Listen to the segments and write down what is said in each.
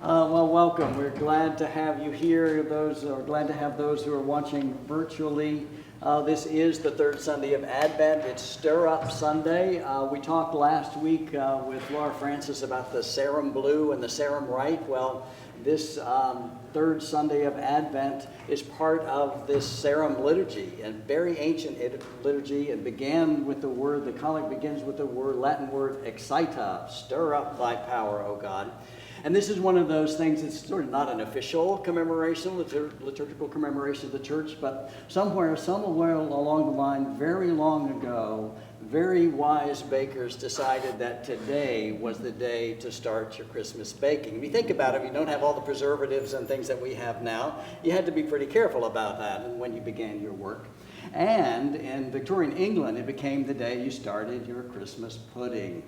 Well, welcome. We're glad to have you here. Glad to have those who are watching virtually. This is the third Sunday of Advent. It's Stir Up Sunday. We talked last week with Laura Francis about the Sarum Blue and the Sarum Right. Well, this third Sunday of Advent is part of this Sarum liturgy, and very ancient liturgy, and the collect begins with the Latin word excita, stir up thy power, O God. And this is one of those things that's sort of not an official commemoration, liturgical commemoration of the church, but somewhere along the line, very long ago, very wise bakers decided that today was the day to start your Christmas baking. If you think about it, if you don't have all the preservatives and things that we have now, you had to be pretty careful about that when you began your work. And in Victorian England, it became the day you started your Christmas pudding.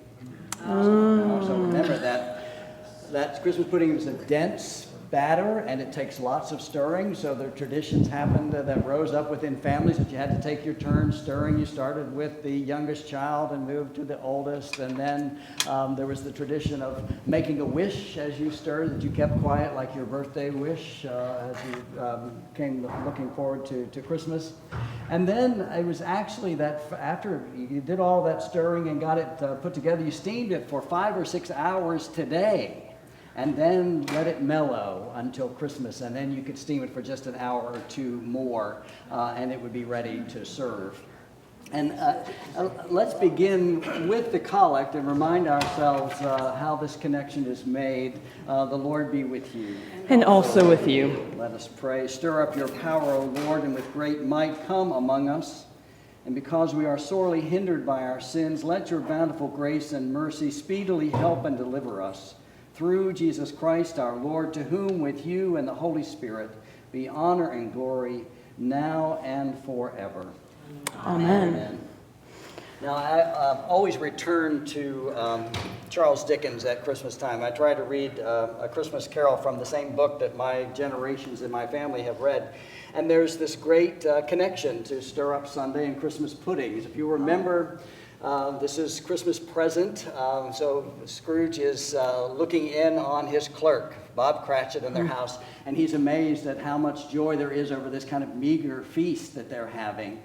So remember that Christmas pudding is a dense batter, and it takes lots of stirring. So the traditions happened that rose up within families that you had to take your turn stirring. You started with the youngest child and moved to the oldest, and then there was the tradition of making a wish as you stirred, that you kept quiet, like your birthday wish, as you came looking forward to Christmas. And then it was actually that after you did all that stirring and got it put together, you steamed it for 5 or 6 hours today. And then let it mellow until Christmas, and then you could steam it for just an hour or two more, and it would be ready to serve. And let's begin with the collect and remind ourselves how this connection is made. The Lord be with you. And also with you. Let us pray. Stir up your power, O Lord, and with great might come among us. And because we are sorely hindered by our sins, let your bountiful grace and mercy speedily help and deliver us. Through Jesus Christ our Lord, to whom with you and the Holy Spirit be honor and glory now and forever. Amen. Amen. Now, I always return to Charles Dickens at Christmas time. I try to read A Christmas Carol from the same book that my generations in my family have read. And there's this great connection to Stir Up Sunday and Christmas puddings. If you remember, this is Christmas present, so Scrooge is looking in on his clerk, Bob Cratchit, in their house, and he's amazed at how much joy there is over this kind of meager feast that they're having.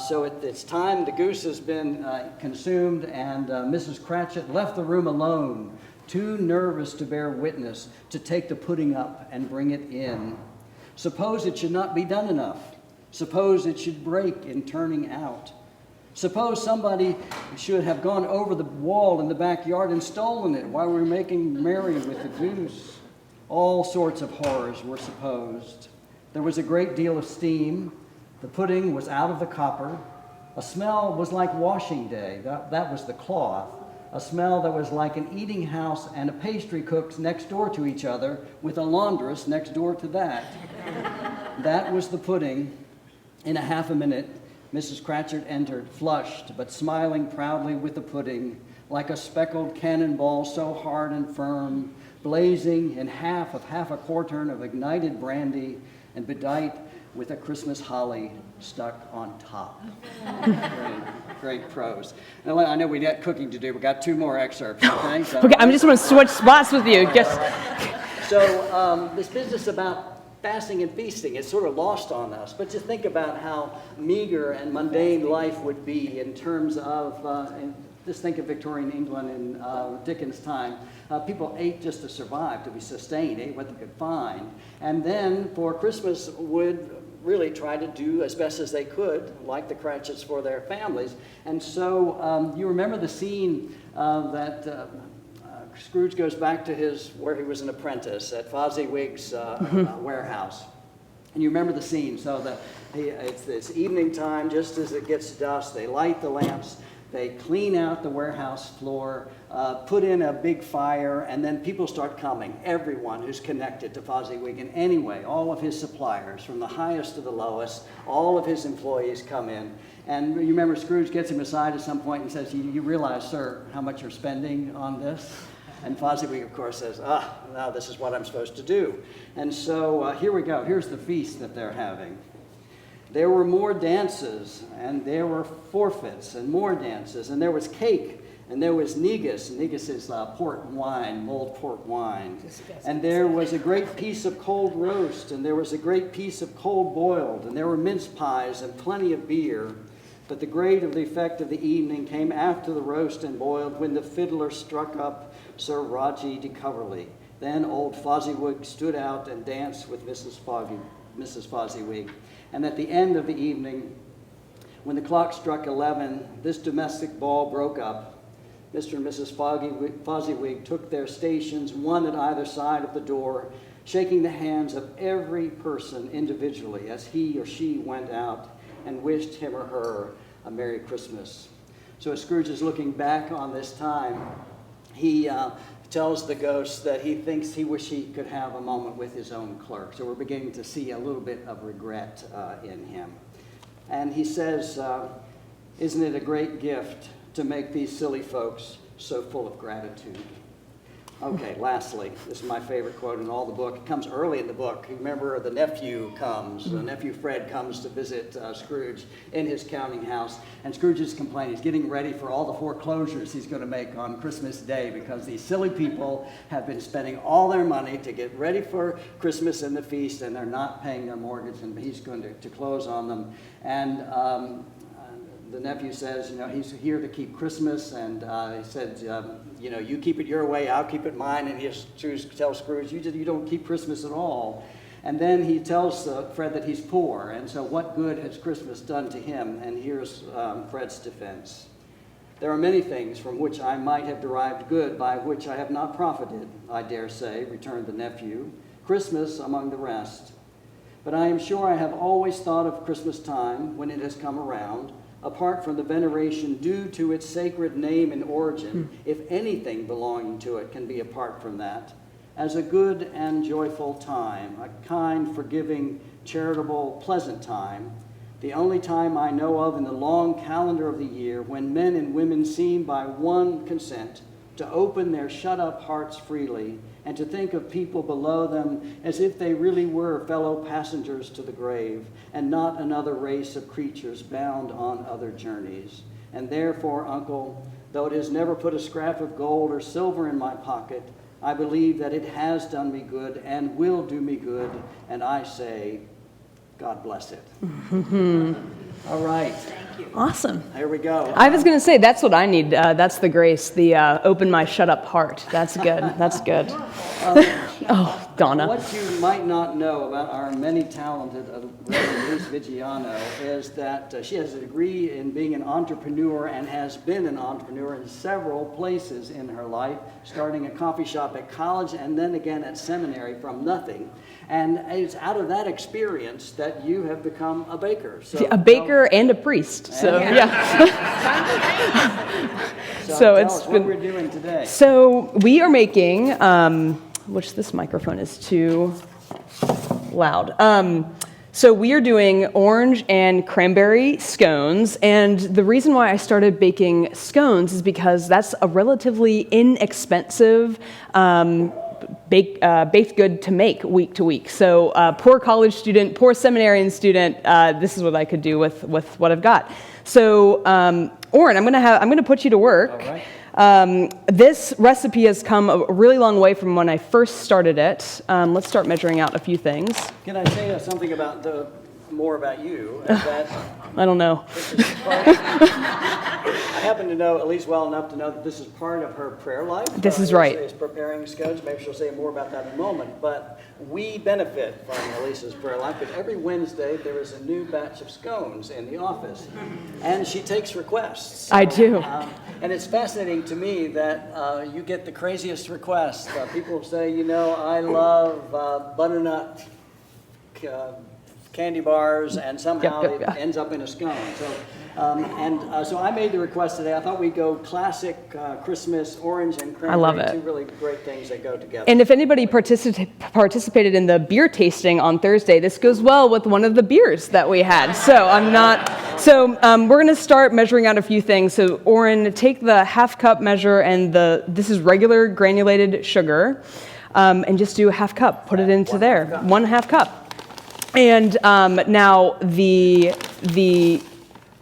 So it's time, the goose has been consumed, and Mrs. Cratchit left the room alone, too nervous to bear witness, to take the pudding up and bring it in. Suppose it should not be done enough. Suppose it should break in turning out. Suppose somebody should have gone over the wall in the backyard and stolen it while we were making merry with the goose. All sorts of horrors were supposed. There was a great deal of steam. The pudding was out of the copper. A smell was like washing day. That was the cloth. A smell that was like an eating house and a pastry cook's next door to each other, with a laundress next door to that. That was the pudding. In a half a minute, Mrs. Cratchit entered, flushed, but smiling proudly with the pudding, like a speckled cannonball so hard and firm, blazing in half a quartern of ignited brandy, and bedight with a Christmas holly stuck on top. Great prose. Now, I know we got cooking to do. We got 2 more excerpts, okay? So, Okay, I'm just going to switch spots with you. So this business about fasting and feasting is sort of lost on us, but just think about how meager and mundane life would be in terms of, just think of Victorian England in Dickens' time. People ate just to survive, to be sustained, ate what they could find, and then for Christmas would really try to do as best as they could, like the Cratchits, for their families. And so you remember the scene that Scrooge goes back to where he was an apprentice at Fozziwig's warehouse. And you remember the scene. So it's evening time, just as it gets dusk, they light the lamps, they clean out the warehouse floor, put in a big fire, and then people start coming. Everyone who's connected to Fozziwig in any way, all of his suppliers, from the highest to the lowest, all of his employees come in. And you remember Scrooge gets him aside at some point and says, you realize, sir, how much you're spending on this? And Fozziwig, of course, says, now this is what I'm supposed to do. And so here we go. Here's the feast that they're having. There were more dances, and there were forfeits, and more dances, and there was cake, And there was negus. Negus is port wine, mulled port wine. And there was a great piece of cold roast, and there was a great piece of cold boiled, and there were mince pies and plenty of beer. But the great of the effect of the evening came after the roast and boiled, when the fiddler struck up Sir Raji de Coverley. Then old Fozziwig stood out and danced with Mrs. Fozziwig. And at the end of the evening, when the clock struck 11, this domestic ball broke up. Mr. and Mrs. Fozziwig took their stations, one at either side of the door, shaking the hands of every person individually as he or she went out, and wished him or her a Merry Christmas. So as Scrooge is looking back on this time, he tells the ghost that he thinks he wished he could have a moment with his own clerk. So we're beginning to see a little bit of regret in him. And he says, isn't it a great gift to make these silly folks so full of gratitude? Okay, lastly, this is my favorite quote in all the book. It comes early in the book. You remember the nephew comes, the nephew Fred comes to visit Scrooge in his counting house, and Scrooge is complaining. He's getting ready for all the foreclosures he's going to make on Christmas Day, because these silly people have been spending all their money to get ready for Christmas and the feast, and they're not paying their mortgage, and he's going to close on them. And the nephew says, he's here to keep Christmas, and he said, you keep it your way, I'll keep it mine, and he tells Scrooge, you don't keep Christmas at all. And then he tells Fred that he's poor, and so what good has Christmas done to him? And here's Fred's defense. There are many things from which I might have derived good, by which I have not profited, I dare say, returned the nephew, Christmas among the rest. But I am sure I have always thought of Christmas time, when it has come around, apart from the veneration due to its sacred name and origin, if anything belonging to it can be apart from that, as a good and joyful time, a kind, forgiving, charitable, pleasant time, the only time I know of in the long calendar of the year when men and women seem by one consent to open their shut-up hearts freely and to think of people below them as if they really were fellow passengers to the grave and not another race of creatures bound on other journeys. And therefore, Uncle, though it has never put a scrap of gold or silver in my pocket, I believe that it has done me good and will do me good, and I say, God bless it. All right. Thank you. Awesome. Here we go. I was going to say, that's what I need. That's the grace, the open my shut up heart. That's good. That's good. Oh, Donna. What you might not know about our many-talented Reverend Luz Vigiano is that she has a degree in being an entrepreneur and has been an entrepreneur in several places in her life, starting a coffee shop at college and then again at seminary from nothing. And it's out of that experience that you have become a baker. So A baker and a priest. So, yeah. So it's been, what we're doing today. So we are making, which this microphone is too loud. So we are doing orange and cranberry scones, and the reason why I started baking scones is because that's a relatively inexpensive baked good to make week to week. So poor college student, poor seminarian student, this is what I could do with what I've got. So Oren, I'm gonna put you to work. All right. This recipe has come a really long way from when I first started it. Let's start measuring out a few things. Can I say something about more about you? That I don't know. I happen to know at least well enough to know that this is part of her prayer life. This is right. Is preparing scones. Maybe she'll say more about that in a moment. But we benefit from Elisa's prayer life. But every Wednesday there is a new batch of scones in the office, and she takes requests. I do. And it's fascinating to me that you get the craziest requests. People say, I love butternut candy bars, and somehow it ends up in a scone. So I made the request today. I thought we'd go classic Christmas orange and cranberry. I love it. Two really great things that go together. And if anybody participated in the beer tasting on Thursday, this goes well with one of the beers that we had. So we're going to start measuring out a few things. So Oren, take the half cup measure, and this is regular granulated sugar, and just do a half cup. Put it into there. 1/2 cup. And now the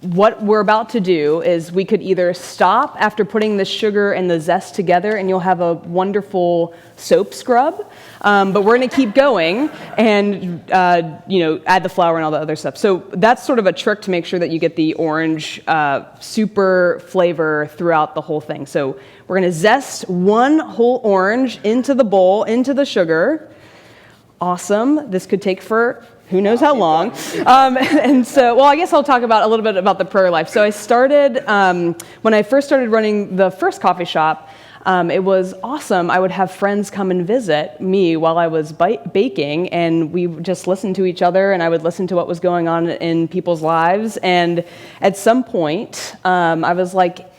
what we're about to do is we could either stop after putting the sugar and the zest together and you'll have a wonderful soap scrub, but we're going to keep going and add the flour and all the other stuff. So that's sort of a trick to make sure that you get the orange super flavor throughout the whole thing. So we're going to zest one whole orange into the bowl, into the sugar. Awesome. This could take for who knows how long. And so, well, I guess I'll talk about a little bit about the prayer life. So I started, when I first started running the first coffee shop, it was awesome. I would have friends come and visit me while I was baking, and we would just listen to each other, and I would listen to what was going on in people's lives. And at some point, I was like,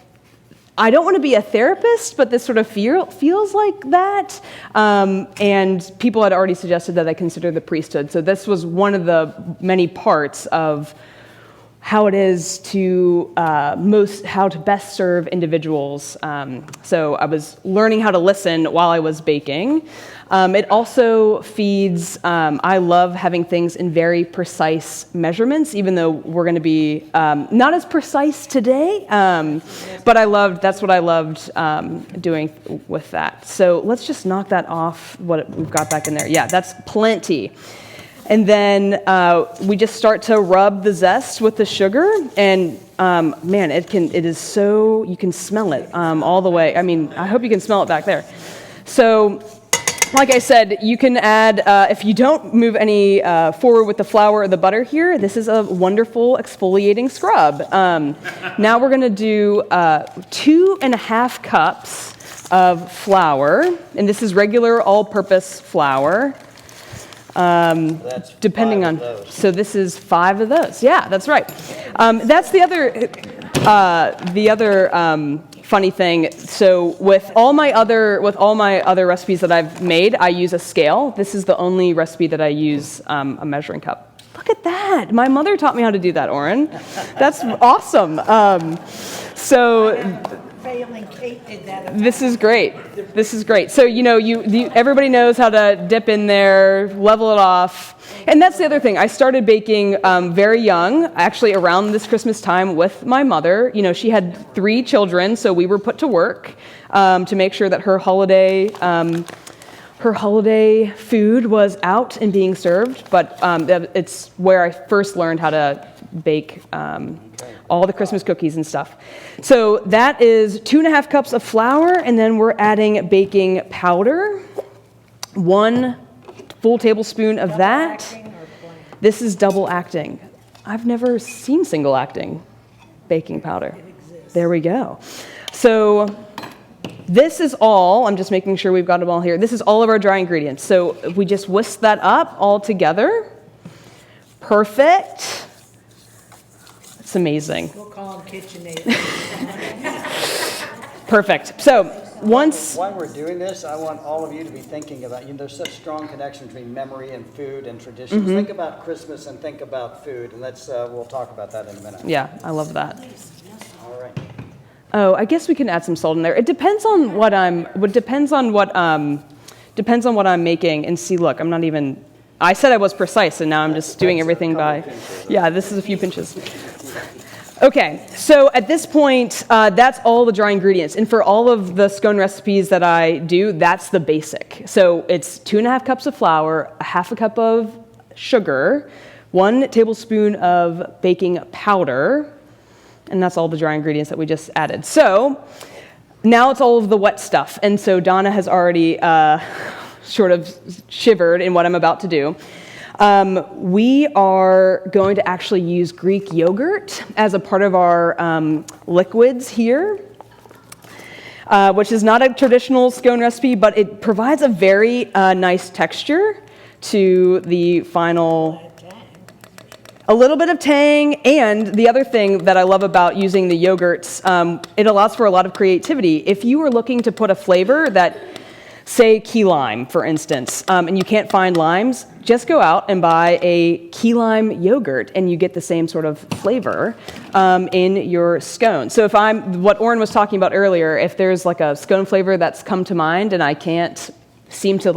I don't want to be a therapist, but this sort of feels like that. And people had already suggested that I consider the priesthood. So this was one of the many parts of how it is to how to best serve individuals. So I was learning how to listen while I was baking. It also feeds, I love having things in very precise measurements, even though we're going to be not as precise today, but that's what I loved doing with that. So let's just knock that off, what we've got back in there. Yeah, that's plenty. And then we just start to rub the zest with the sugar, and man, it is so, you can smell it all the way. I mean, I hope you can smell it back there. So, like I said, you can add, if you don't move any forward with the flour or the butter here, this is a wonderful exfoliating scrub. Now we're going to do 2.5 cups of flour, and this is regular all-purpose flour. That's Depending 5 on, of those. so this is 5 of those. Yeah, that's right. That's the other funny thing. So with all my other recipes that I've made, I use a scale. This is the only recipe that I use a measuring cup. Look at that. My mother taught me how to do that, Oren. That's awesome. Failing Kate did that. This is great. This is great. So, everybody knows how to dip in there, level it off. And that's the other thing. I started baking very young, actually around this Christmas time with my mother. She had 3 children, so we were put to work to make sure that her holiday food was out and being served. But it's where I first learned how to bake all the Christmas cookies and stuff. So that is 2.5 cups of flour, and then we're adding baking powder, 1 full tablespoon of that. This is double acting. I've never seen single acting baking powder. There we go. So this is all, I'm just making sure we've got them all here. This is all of our dry ingredients. So if we just whisk that up all together, perfect. It's amazing. We'll call them KitchenAid. Perfect. So once... While we're doing this, I want all of you to be thinking about, there's such strong connection between memory and food and traditions. Mm-hmm. Think about Christmas and think about food, and we'll talk about that in a minute. Yeah, I love that. All right. Oh, I guess we can add some salt in there. It depends on what I'm making. And see, look, I'm not even... I said I was precise, and now I'm just doing everything by... Yeah, this is a few pinches. Okay, so at this point, that's all the dry ingredients. And for all of the scone recipes that I do, that's the basic. So it's 2.5 cups of flour, 1/2 cup of sugar, 1 tablespoon of baking powder, and that's all the dry ingredients that we just added. So now it's all of the wet stuff. And so Donna has already sort of shivered in what I'm about to do. We are going to actually use Greek yogurt as a part of our liquids here, which is not a traditional scone recipe, but it provides a very nice texture to the final, a little bit of tang. And the other thing that I love about using the yogurts, it allows for a lot of creativity. If you are looking to put a flavor that, say key lime, for instance, and you can't find limes, just go out and buy a key lime yogurt, and you get the same sort of flavor in your scone. So what Oren was talking about earlier, if there's like a scone flavor that's come to mind and I can't seem to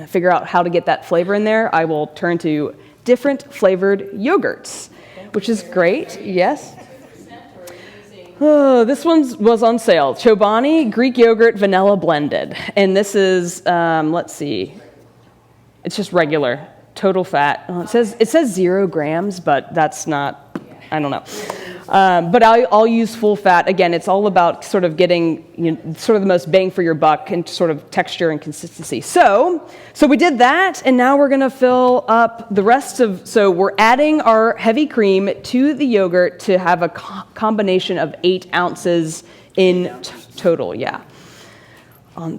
figure out how to get that flavor in there, I will turn to different flavored yogurts, which is great. Yes? Oh, this one was on sale. Chobani Greek yogurt vanilla blended. And this is, let's see, it's just regular, total fat. Oh, it says 0 grams, but that's not, I don't know. But I'll use full fat. Again, it's all about sort of getting sort of the most bang for your buck and sort of texture and consistency. So we did that, and now we're going to fill up the rest of, so we're adding our heavy cream to the yogurt to have a combination of 8 ounces in total, yeah.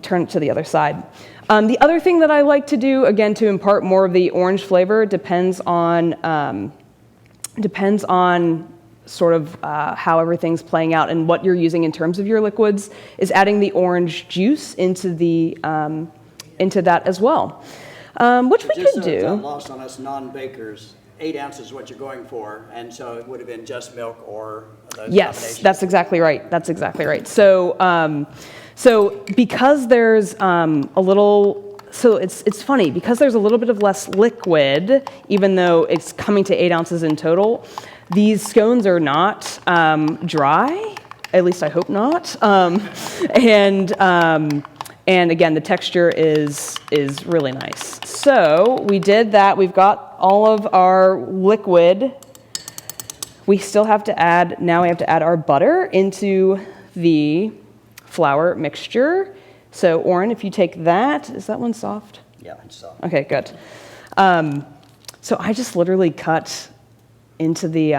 Turn it to the other side. The other thing that I like to do, again, to impart more of the orange flavor, depends on sort of how everything's playing out and what you're using in terms of your liquids, is adding the orange juice into that as well, which we Just could so it's not do. lost on us non-bakers, 8 ounces is what you're going for, and so it would have been just milk or those Yes, combinations. that's exactly right. That's exactly right. So because there's a little, so it's funny, because there's a little bit of less liquid, even though it's coming to 8 ounces in total, these scones are not dry, at least I hope not. And again, the texture is really nice. So we did that. We've got all of our liquid. We still have to add, now we have to add our butter into the flour mixture. So Oren, if you take that, is that one soft? Yeah, it's soft. Okay, good. So I just literally cut into the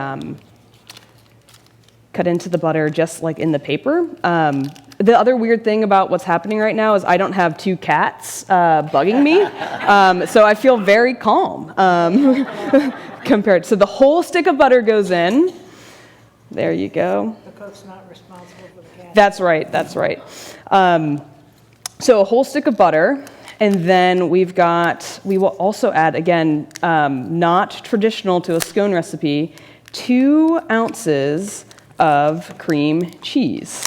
butter just like in the paper. The other weird thing about what's happening right now is I don't have 2 cats bugging me, so I feel very calm compared. So the whole stick of butter goes in. There you go. The cook's not responsible for the cat. That's right, that's right. So a whole stick of butter, and then we will also add, again, not traditional to a scone recipe, 2 ounces of cream cheese.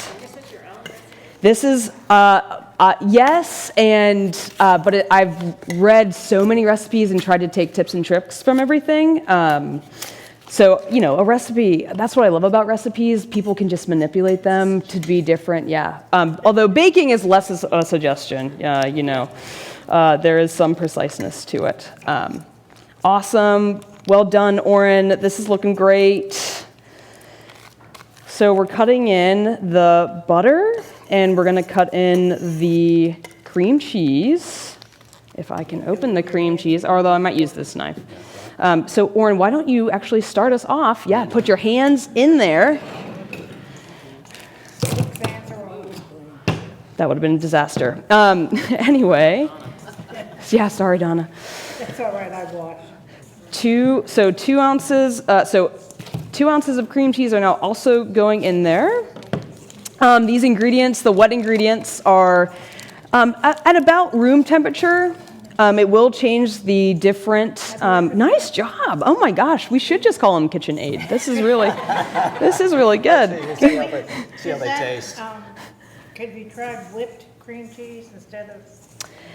This is, yes, and, but I've read so many recipes and tried to take tips and tricks from everything. So, a recipe, that's what I love about recipes. People can just manipulate them to be different, yeah. Although baking is less a suggestion, there is some preciseness to it. Awesome. Well done, Oren. This is looking great. So we're cutting in the butter, and we're going to cut in the cream cheese. If I can open the cream cheese, although I might use this knife. So, Oren, why don't you actually start us off? Yeah, put your hands in there. That would have been a disaster. Anyway, yeah, sorry, Donna. That's all right, I washed. 2 ounces. 2 ounces of cream cheese are now also going in there. These ingredients, the wet ingredients, are at about room temperature. It will change the different. Nice job! Oh my gosh, we should just call them KitchenAid. This is really good. See how they taste. Could we try whipped cream cheese instead of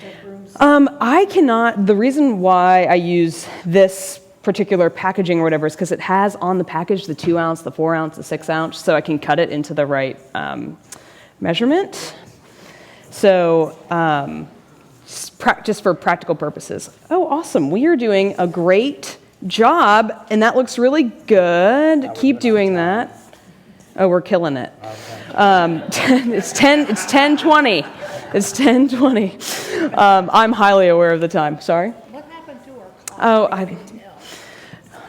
just room? I cannot. The reason why I use this particular packaging or whatever is because it has on the package the 2 ounce, the 4 ounce, the 6 ounce, so I can cut it into the right measurement. So. Just for practical purposes. Oh, awesome. We are doing a great job, and that looks really good. Keep doing that. Oh, we're killing it. Okay. It's 10:20. It's 10:20. I'm highly aware of the time. Sorry? What happened to our clock? Oh,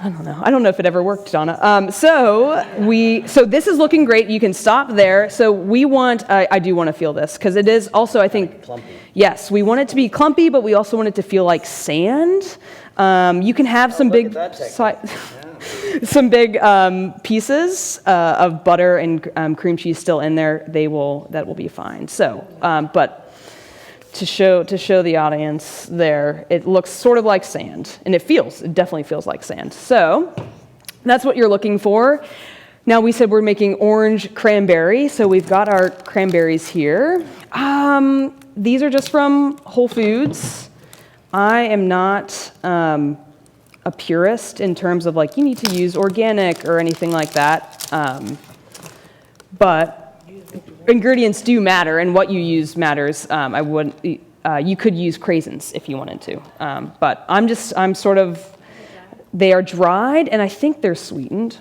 I don't know. I don't know if it ever worked, Donna. So this is looking great. You can stop there. So we want, I do want to feel this, because it is also, I think, Clumpy. yes, we want it to be clumpy, but we also want it to feel like sand. You can have some big, some big pieces of butter and cream cheese still in there. That will be fine. So, but to show the audience there, it looks sort of like sand, and it definitely feels like sand. So that's what you're looking for. Now we said we're making orange cranberry, so we've got our cranberries here. These are just from Whole Foods. I am not a purist in terms of like you need to use organic or anything like that. but ingredients do matter, and what you use matters. I wouldn't. You could use craisins if you wanted to, but I'm sort of. They are dried, and I think they're sweetened.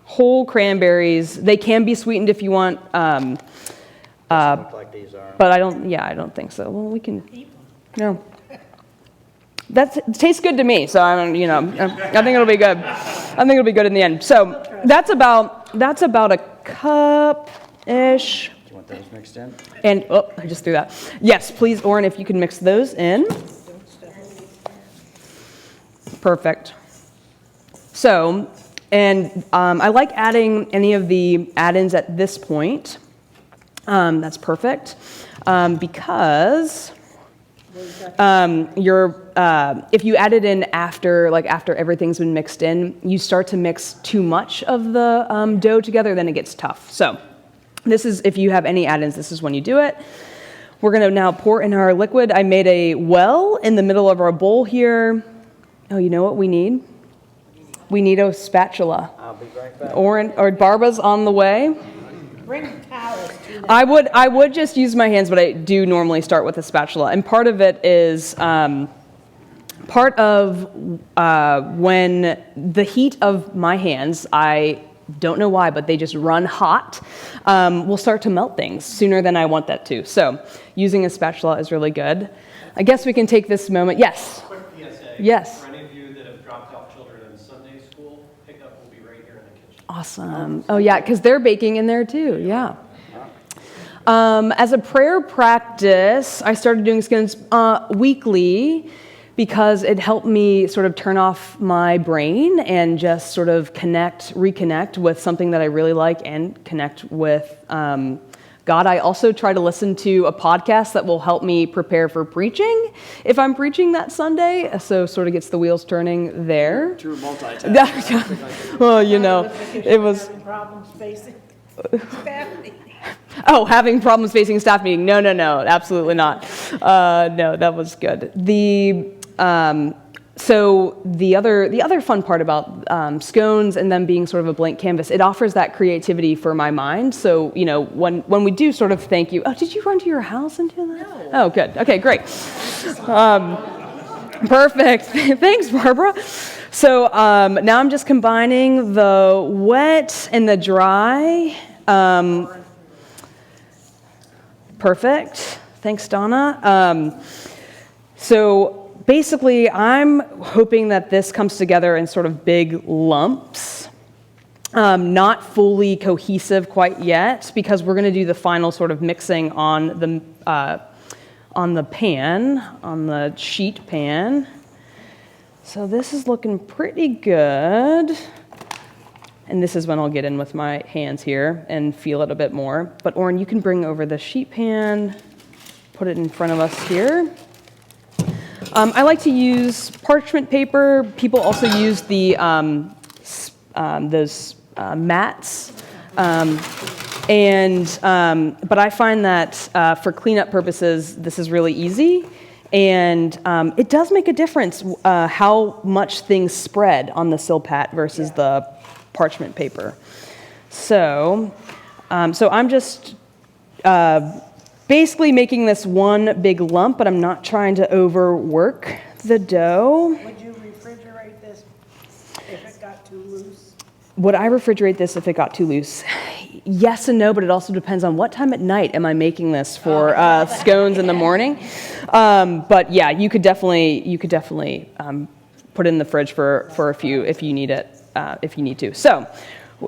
Whole cranberries. They can be sweetened if you want. Doesn't look like these are. But I don't think so. Well, we can, no. It tastes good to me, so I think it'll be good. I think it'll be good in the end. So that's about a cup-ish. Do you want those mixed in? And, I just threw that. Yes, please, Oren, if you can mix those in. Perfect. So, and I like adding any of the add-ins at this point. That's perfect, because if you add it in after everything's been mixed in, you start to mix too much of the dough together, then it gets tough. So this is, if you have any add-ins, this is when you do it. We're gonna now pour in our liquid. I made a well in the middle of our bowl here. Oh, you know what we need? We need a spatula. I'll be right back. Or Barbara's on the way. Bring towels to the. I would just use my hands, but I do normally start with a spatula. And part of it is part of when the heat of my hands, I don't know why, but they just run hot, will start to melt things sooner than I want that to. So using a spatula is really good. I guess we can take this moment. Yes? Quick PSA. Yes. For any of you that have dropped off children in Sunday school, pickup will be right here in the kitchen. Awesome. Oh, yeah, because they're baking in there too. Yeah. As a prayer practice, I started doing scones weekly because it helped me sort of turn off my brain and just sort of reconnect with something that I really like and connect with God. I also try to listen to a podcast that will help me prepare for preaching if I'm preaching that Sunday, so sort of gets the wheels turning there. True multitask. Well, it was... Having problems facing staff meeting. Oh, having problems facing staff meeting. No, absolutely not. No, that was good. So the other fun part about scones and them being sort of a blank canvas, it offers that creativity for my mind. So, when we do sort of thank you, did you run to your house and do that? No. Oh, good. Okay, great. Perfect. Thanks, Barbara. So now I'm just combining the wet and the dry. Perfect. Thanks, Donna. So basically, I'm hoping that this comes together in sort of big lumps. Not fully cohesive quite yet, because we're going to do the final sort of mixing on the pan, on the sheet pan. So this is looking pretty good. And this is when I'll get in with my hands here and feel it a bit more. But Oren, you can bring over the sheet pan, put it in front of us here. I like to use parchment paper. People also use the those mats. But I find that for cleanup purposes, this is really easy. And it does make a difference how much things spread on the silpat versus the parchment paper. So I'm just basically making this one big lump, but I'm not trying to overwork the dough. Would you refrigerate this if it got too loose? Would I refrigerate this if it got too loose? Yes and no, but it also depends on what time at night am I making this for scones in the morning. But yeah, you could definitely put it in the fridge for a few if you need it, if you need to. So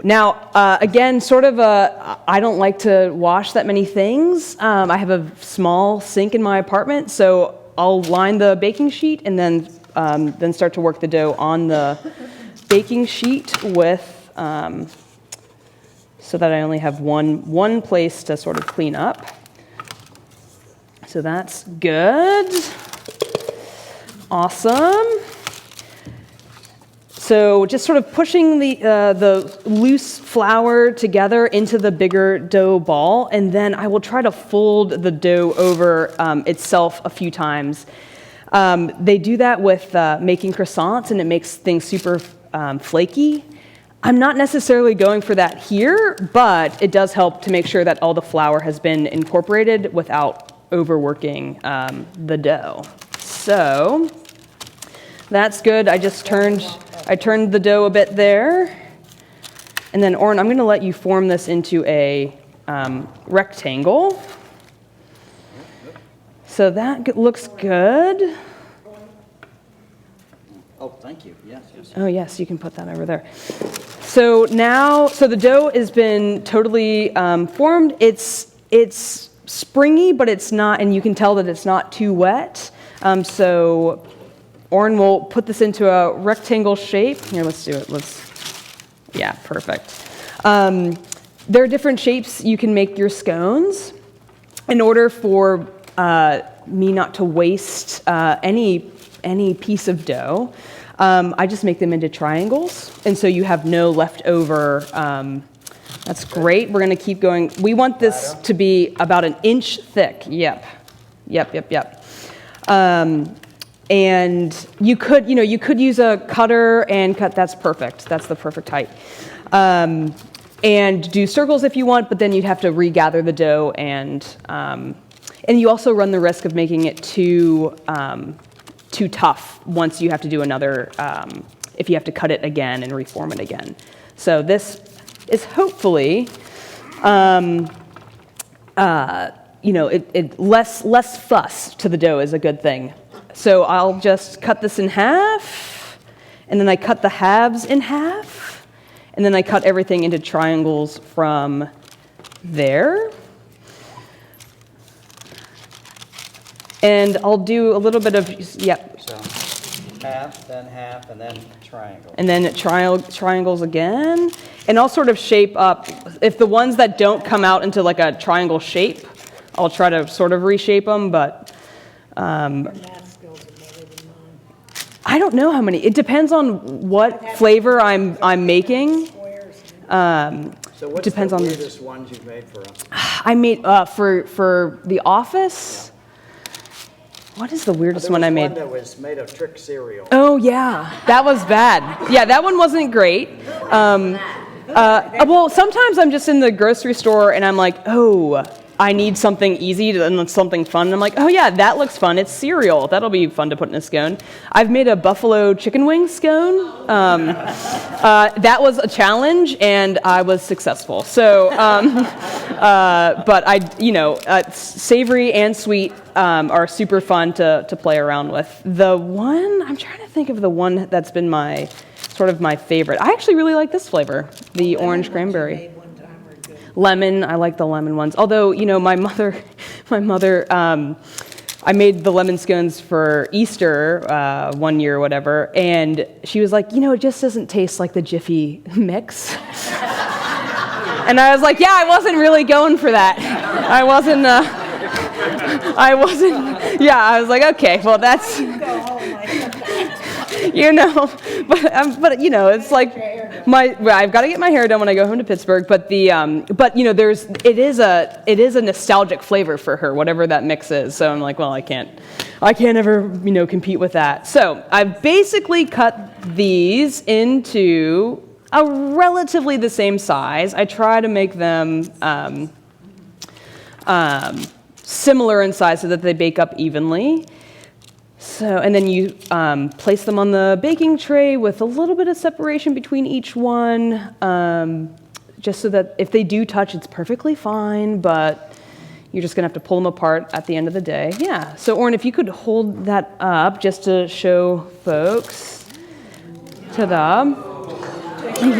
now, again, sort of I don't like to wash that many things. I have a small sink in my apartment, so I'll line the baking sheet and then start to work the dough on the baking sheet with, so that I only have one place to sort of clean up. So that's good. Awesome. So just sort of pushing the loose flour together into the bigger dough ball, and then I will try to fold the dough over itself a few times. They do that with making croissants, and it makes things super flaky. I'm not necessarily going for that here, but it does help to make sure that all the flour has been incorporated without overworking the dough. So that's good. I turned the dough a bit there. And then, Oren, I'm going to let you form this into a rectangle. So that looks good. Oh, thank you. Yes, yes. Oh, yes, you can put that over there. So now, the dough has been totally formed. It's springy, but it's not, and you can tell that it's not too wet. So Oren will put this into a rectangle shape. Here, let's do it. Yeah, perfect. There are different shapes you can make your scones. In order for me not to waste any piece of dough, I just make them into triangles, and so you have no leftover. That's great. We're going to keep going. We want this to be about an inch thick. Yep. And you could use a cutter and cut. That's perfect. That's the perfect height. And do circles if you want, but then you'd have to regather the dough, and you also run the risk of making it too tough once you have to do another, if you have to cut it again and reform it again. So this is hopefully, less fuss to the dough is a good thing. So I'll just cut this in half, and then I cut the halves in half, and then I cut everything into triangles from there. And I'll do a little bit of, yep. So half, and then triangle. And then triangles again. And I'll sort of shape up. If the ones that don't come out into like a triangle shape, I'll try to sort of reshape them, but Math skills are better than mine. I don't know how many. It depends on what flavor I'm making. Squares. So what's Depends the on the- weirdest ones you've made for us? I made, for The Office. What is the weirdest one I There was made? one that was made of trick cereal. Oh, yeah, that was bad. Yeah, that one wasn't great. Well, sometimes I'm just in the grocery store and I'm like, oh, I need something easy and something fun. And I'm like, oh yeah, that looks fun. It's cereal. That'll be fun to put in a scone. I've made a buffalo chicken wing scone. That was a challenge and I was successful. So, but savory and sweet are super fun to play around with. The one, I'm trying to think of the one that's been my favorite. I actually really like this flavor, the orange cranberry. Made one time are good. Lemon, I like the lemon ones. Although, my mother, I made the lemon scones for Easter one year or whatever, and she was like, it just doesn't taste like the Jiffy mix. And I was like, yeah, I wasn't really going for that. I was like, okay, well, that's, Go home, I said, but it's like I've got to get my hair done when I go home to Pittsburgh. But it is a nostalgic flavor for her, whatever that mix is. So I'm like, well, I can't ever compete with that. So I've basically cut these into a relatively the same size. I try to make them similar in size so that they bake up evenly. So, and then you place them on the baking tray with a little bit of separation between each one, just so that if they do touch, it's perfectly fine, but you're just gonna have to pull them apart at the end of the day. Yeah, so Oren, if you could hold that up just to show folks. Ta-da.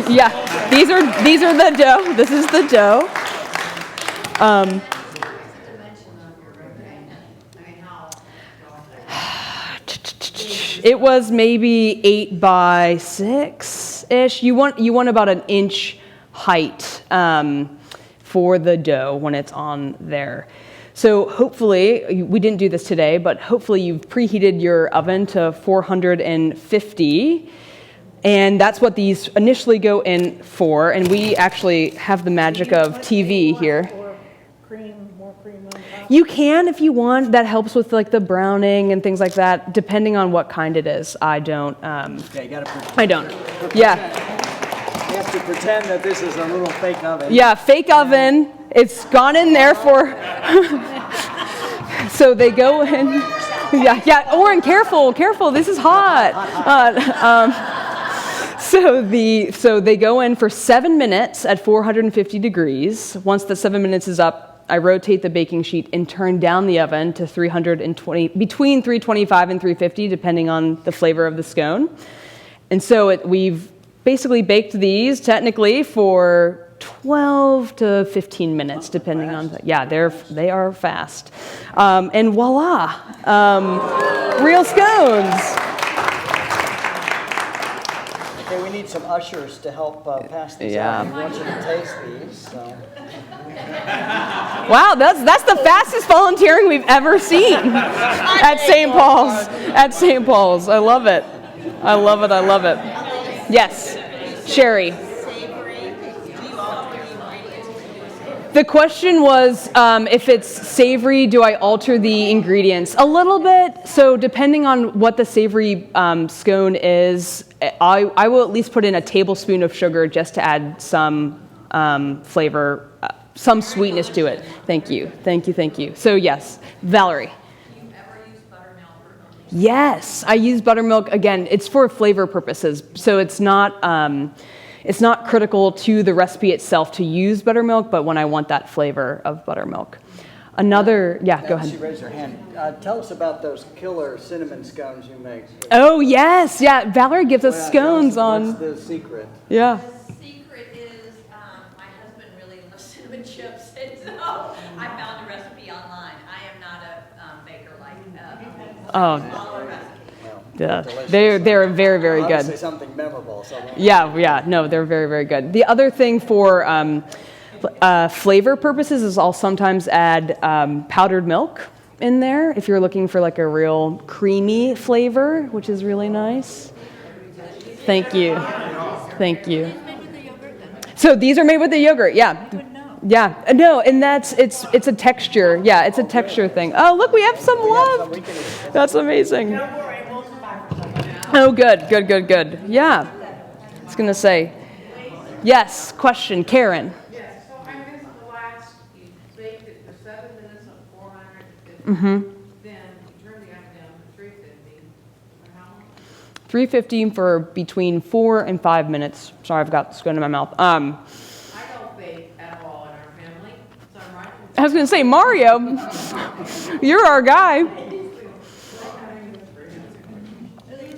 Yeah, these are the dough. This is the dough. It was maybe 8 by 6-ish. You want about an inch height for the dough when it's on there. So hopefully, we didn't do this today, but hopefully you've preheated your oven to 450. And that's what these initially go in for. And we actually have the magic of TV here. Or more cream on top. You can if you want. That helps with like the browning and things like that, depending on what kind it is. I don't. Yeah, you gotta I don't. Yeah. You have to pretend that this is a little fake oven. Yeah, fake oven. It's gone in there for. So they go in. Yeah. Oren, careful. This is hot. So they go in for 7 minutes at 450 degrees. Once the 7 minutes is up, I rotate the baking sheet and turn down the oven to 320, between 325 and 350, depending on the flavor of the scone. And so we've basically baked these technically for 12 to 15 minutes, depending on. Yeah, they are fast. And voila, real scones. Okay, we need some ushers to help pass these out. We want you to taste these. So. Wow, that's the fastest volunteering we've ever seen at St. Paul's. At St. Paul's, I love it. I love it. Yes, Sherry. The question was, if it's savory, do I alter the ingredients? A little bit. So depending on what the savory scone is, I will at least put in a tablespoon of sugar just to add some flavor, some sweetness to it. Thank you. So yes, Valerie. Do you ever use buttermilk? Yes, I use buttermilk. Again, it's for flavor purposes. So it's not critical to the recipe itself to use buttermilk, but when I want that flavor of buttermilk. Go ahead. She raised her hand. Tell us about those killer cinnamon scones you make. Oh, yes. Yeah, Valerie gives us scones on. What's the secret? Yeah. The secret is my husband really loves cinnamon chips, and so I found a recipe online. I am not a baker like follow a recipe. Yeah. They're very, very good. Obviously something memorable. So No, they're very, very good. The other thing for flavor purposes is I'll sometimes add powdered milk in there if you're looking for like a real creamy flavor, which is really nice. Thank you. So these are made with the yogurt, yeah. No, and it's a texture. Yeah, it's a texture thing. Oh, look, we have some left. That's amazing. Oh, good. Yeah. I was going to say, yes, question, Karen. Yes, so I missed the last, you baked it for 7 minutes on 450. Then you turn the oven down to 350. For how long? 350 for between 4 and 5 minutes. Sorry, I've got the scone in my mouth. I don't bake at all in our family, so I'm right. I was going to say, Mario, you're our guy.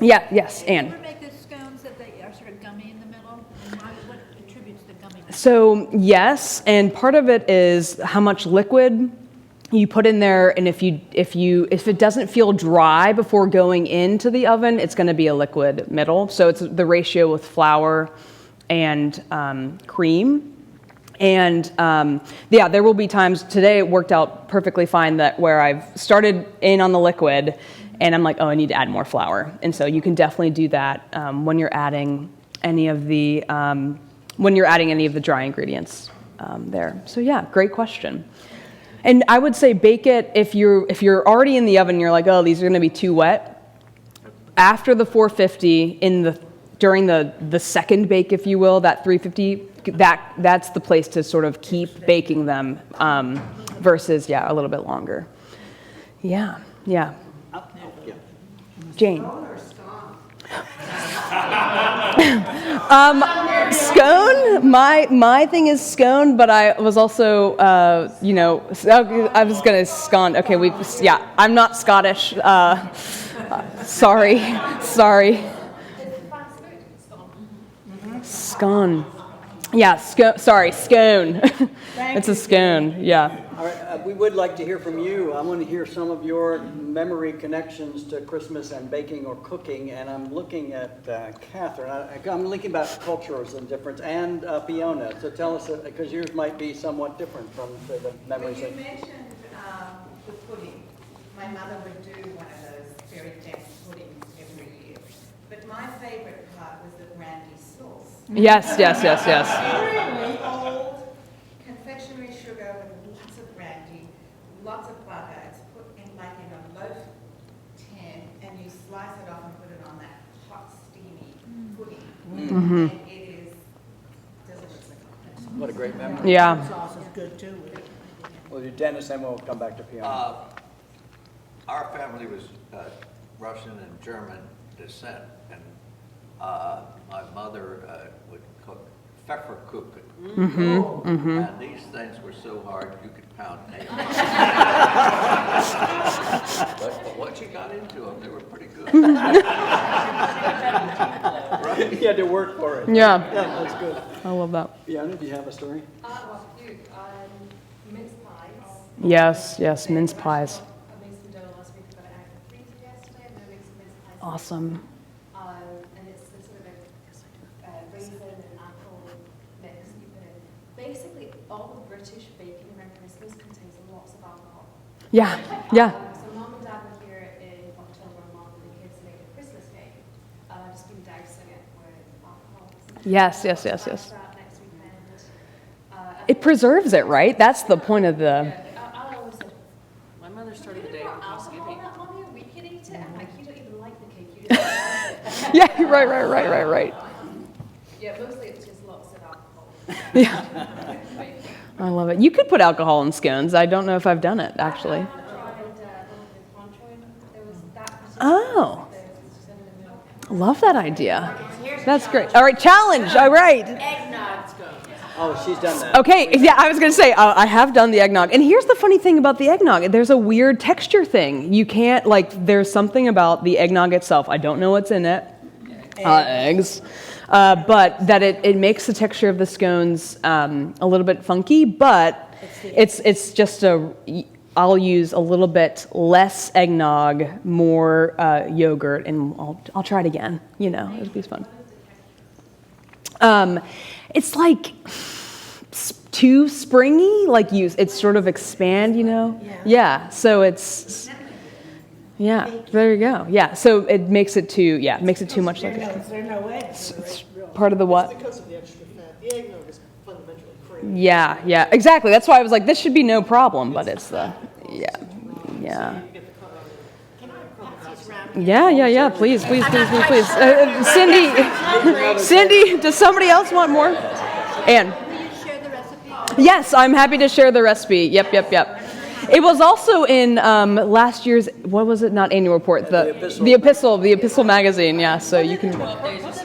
Yeah, yes, Anne. Do you ever make the scones that they are sort of gummy in the middle? And what attributes the gumminess? So yes, and part of it is how much liquid you put in there, and if it doesn't feel dry before going into the oven, it's going to be a liquid middle. So it's the ratio with flour and cream. And there will be times, today it worked out perfectly fine, that where I've started in on the liquid and I'm like, oh, I need to add more flour. And so you can definitely do that when you're adding any of the dry ingredients there. So yeah, great question. And I would say bake it if you're already in the oven and you're like, oh, these are going to be too wet. After the 450, during the second bake, if you will, that 350, that's the place to sort of keep baking them versus a little bit longer. Yeah. Jane. Scone. My thing is scone, but I was also, I was gonna scone. Okay, I'm not Scottish. Sorry. Scone. Yeah, sorry, scone. It's a scone. Yeah. All right, we would like to hear from you. I want to hear some of your memory connections to Christmas and baking or cooking, and I'm looking at Catherine. I'm thinking about cultures and difference, and Fiona. So tell us, because yours might be somewhat different from the memories. Well, you mentioned the pudding. My mother would do one of those very dense puddings every year. But my favorite part was the brandy sauce. Yes. Really old confectionery sugar with lots of brandy, lots of butter. It's put in like in a loaf tin, and you slice it off and put it on that hot, steamy pudding. And it is Yeah. Sauce is good too. We'll do Dennis, then we'll come back to Fiona. Our family was Russian and German descent, and my mother would cook Pfefferkuchen. And these things were so hard you could pound nails. But once you got into them, they were pretty good. You had to work for it. Yeah. Yeah, that's good. I love that. Fiona, do you have a story? Well, you, mince pies. Yes, yes, mince pies. I made some dough last week, but I had freezer yesterday, and I made some mince pies. Awesome. And it's the sort of a raisin and apple mix you put in. Basically, all the British baking around Christmas contains lots of alcohol. Yeah, yeah. So mom and dad were here in October, and mom and the kids made a Christmas cake. I've just been dousing it with alcohol. Yes, yes, yes, yes. That next weekend. It preserves it, right? That's the point of the. I always said, My mother started the day on alcohol that mommy, we can eat it. I'm like, you don't even like the cake, you just like it. Yeah, right. Yeah, mostly it's just lots of alcohol. Yeah. I love it. You could put alcohol in scones. I don't know if I've done it, actually. I tried one of the Cointreau. There was that particular Oh, there was just in the milk. love that idea. That's great. All right, challenge. All right. Oh, she's done that. Okay, yeah, I was going to say, I have done the eggnog. And here's the funny thing about the eggnog. There's a weird texture thing. You can't, there's something about the eggnog itself. I don't know what's in it. Eggs. But that it makes the texture of the scones a little bit funky, but it's just I'll use a little bit less eggnog, more yogurt, and I'll try it again. It'll be fun. It's like too springy, it's sort of expand, Yeah, so it's, yeah, there you go. Yeah, so it makes it too much like Is there no eggs? it's part of the what? Because of the extra fat. The eggnog is fundamentally creamy. Yeah, exactly. That's why I was like, this should be no problem, but it's yeah. Yeah, please. Cindy, does somebody else want more? Ann. Yes, I'm happy to share the recipe. Yep. It was also in last year's, what was it? Not annual report, the Epistle magazine. Yeah, so you can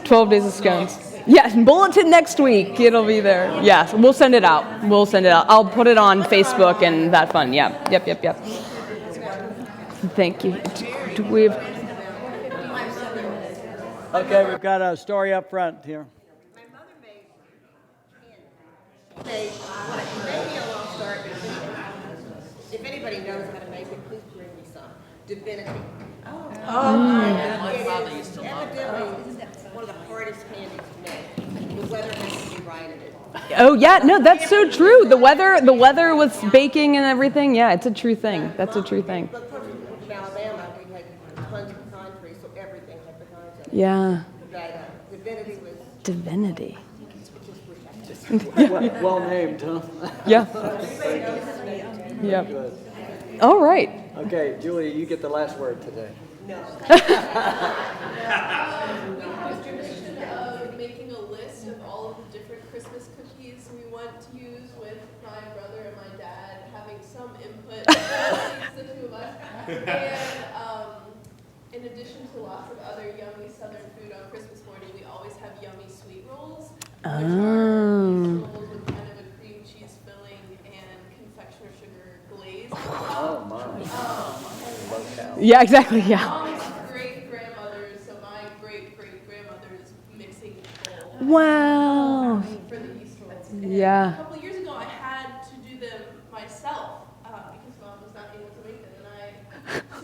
12 days of scones. Yeah, bulletin next week. It'll be there. Yeah, we'll send it out. I'll put it on Facebook and that fun. Yeah. Yep. Thank you. Do we have? Okay, we've got a story up front here. My mother made maybe I'll start. If anybody knows how to make it, please bring me some. Divinity. My father used to love that. One of the hardest candies to make. The weather has to be right in it. Oh yeah, no, that's so true. The weather with baking and everything. Yeah, it's a true thing. That's a true thing. But from Alabama, we had tons of pine trees, so everything had pecans in it. Yeah. But Divinity was Divinity. Well named, huh? Yeah. Yep. Good. All right. Okay, Julia, you get the last word today. Tradition of making a list of all of the different Christmas cookies we want to use with my brother and my dad, having some input, the two of us. And in addition to lots of other yummy Southern food on Christmas morning, we always have yummy sweet rolls, which are sweet rolls with kind of a cream cheese filling and confectioner sugar glaze. Oh, my. Yeah, exactly. Yeah. Mom's great-grandmother's, so my great-great-grandmother's mixing bowl. Wow. For the Easter rolls. And Yeah. a couple of years ago, I had to do them myself because Mom was not able to make them, and I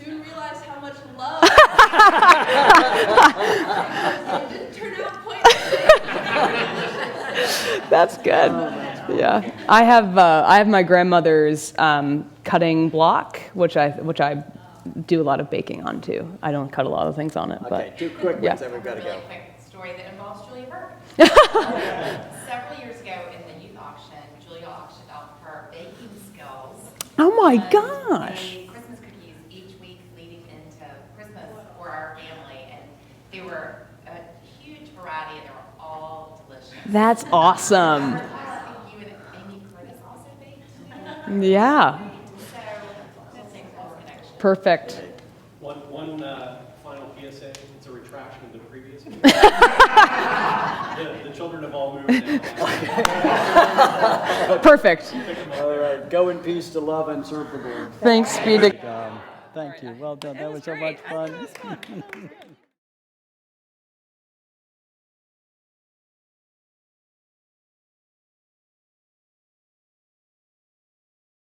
soon realized how much love. It didn't turn out quite the same. That's good. Yeah. I have my grandmother's cutting block, which I do a lot of baking on too. I don't cut a lot of things on it, Okay, but 2 quick yeah. ones, then we've got to go. Really quick story that involves Julia Burke. Several years ago in the youth auction, Julia auctioned off her baking skills. Oh my and gosh. made Christmas cookies each week leading into Christmas for our family, and they were a huge variety, and they were all delicious. That's awesome. You and Amy Yeah. So, we'll make those connections. Perfect. One final PSA, it's a retraction of the previous meeting. The children have all moved now. Perfect. All right, go in peace to love and serve the Lord. Thanks be to Thank you. Well done. That was so much fun.